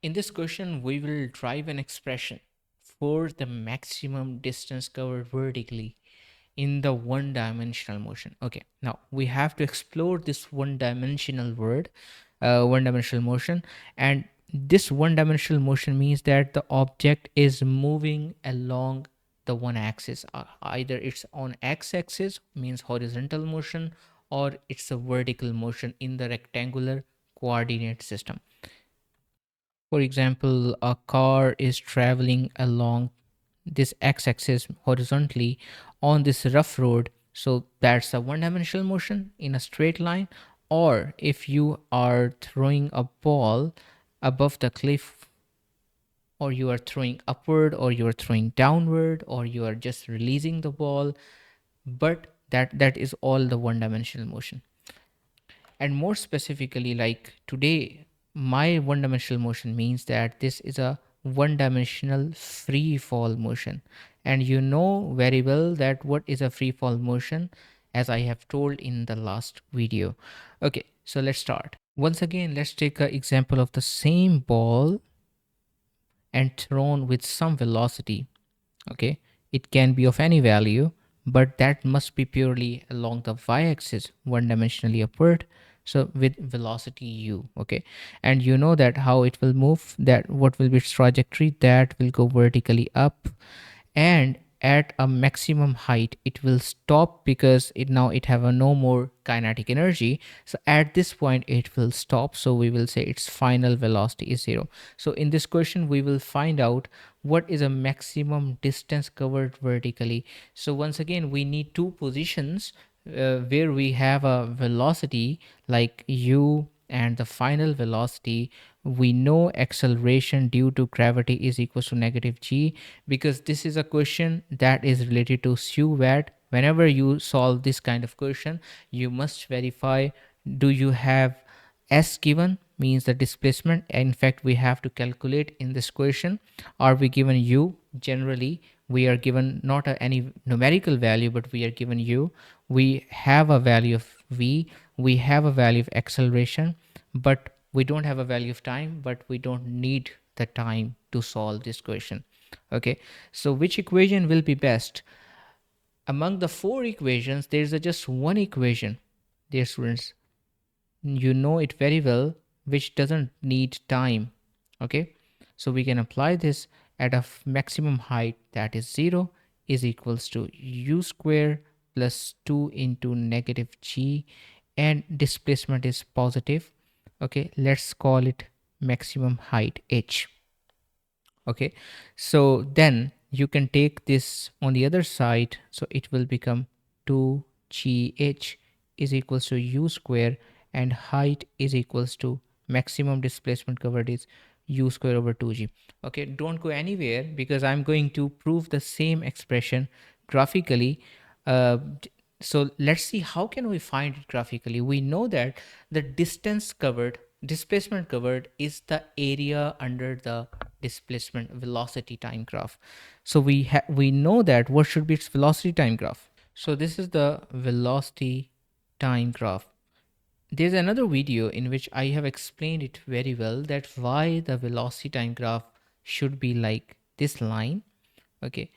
In this question, we will derive an expression for the maximum distance covered vertically in the one-dimensional motion. Okay, now we have to explore this one-dimensional one-dimensional motion, and this one-dimensional motion means that the object is moving along the one axis. Either it's on x-axis, means horizontal motion, or it's a vertical motion in the rectangular coordinate system. For example, a car is traveling along this x-axis horizontally on this rough road, so that's a one-dimensional motion in a straight line. Or if you are throwing a ball above the cliff, or you are throwing upward, or you are throwing downward, or you are just releasing the ball, but that is all the one-dimensional motion. And more specifically, like today, my one-dimensional motion means that this is a one-dimensional free fall motion. And you know very well that what is a free fall motion, as I have told in the last video. Okay, so let's start. Once again, let's take an example of the same ball and thrown with some velocity. Okay, it can be of any value, but that must be purely along the y-axis, one dimensionally upward, so with velocity u. Okay, and you know that how it will move, that what will be its trajectory, that will go vertically up, and at a maximum height it will stop because it have a no more kinetic energy. So at this point it will stop, so we will say its final velocity is 0. So in this question we will find out what is a maximum distance covered vertically. So once again we need two positions where we have a velocity like u and the final velocity. We know acceleration due to gravity is equals to negative g, because this is a question that is related to SUVAT. Whenever you solve this kind of question, you must verify, do you have s given, means the displacement. In fact, we have to calculate in this question, are we given u? Generally we are given not any numerical value, but we are given u. We have a value of v, we have a value of acceleration, but we don't have a value of time, but we don't need the time to solve this question. Okay, so which equation will be best? Among the four equations, there is just one equation, dear students, you know it very well, which doesn't need time. Okay, so we can apply this at a maximum height, that is 0, is equals to u square plus 2 into negative g, and displacement is positive. Okay, let's call it maximum height h. Okay, so then you can take this on the other side, so it will become 2gh is equals to u square, and height is equals to maximum displacement covered is u square over 2g. Okay, don't go anywhere because I'm going to prove the same expression graphically. So let's see how can we find it graphically. We know that the displacement covered is the area under the displacement velocity time graph. So we know that what should be its velocity time graph. So this is the velocity time graph. There's another video in which I have explained it very well, that why the velocity time graph should be like this line. Okay,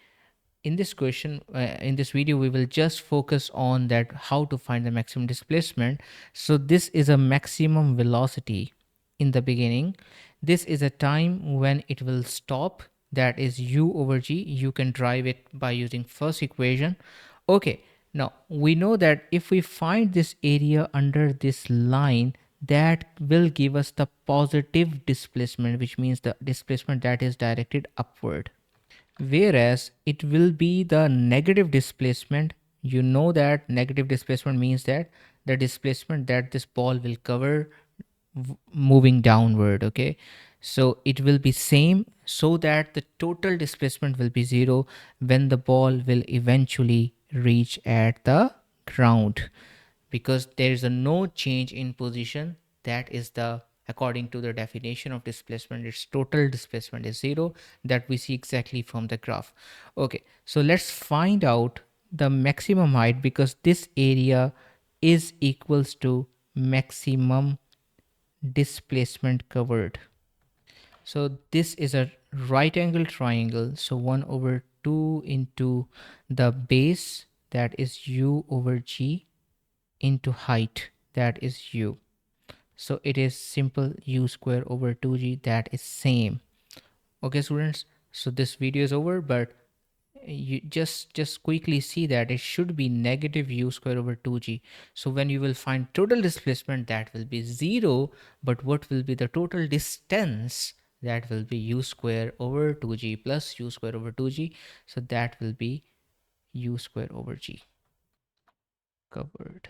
in this question, in this video, we will just focus on that how to find the maximum displacement. So this is a maximum velocity in the beginning. This is a time when it will stop, that is u over g. You can derive it by using first equation. Okay, now we know that if we find this area under this line, that will give us the positive displacement, which means the displacement that is directed upward, whereas it will be the negative displacement. You know that negative displacement means that the displacement that this ball will cover moving downward. Okay, so it will be same, so that the total displacement will be 0 when the ball will eventually reach at the ground, because there is a no change in position. That is the, according to the definition of displacement, its total displacement is 0, that we see exactly from the graph. Okay, so let's find out the maximum height, because this area is equals to maximum displacement covered. So this is a right angle triangle, so 1 over 2 into the base, that is u over g, into height, that is u. So it is simple u square over 2g, that is same. Okay students, so this video is over, but you just quickly see that it should be negative u square over 2g. So when you will find total displacement, that will be 0, but what will be the total distance? That will be u square over 2g plus u square over 2g, so that will be u square over g. Covered.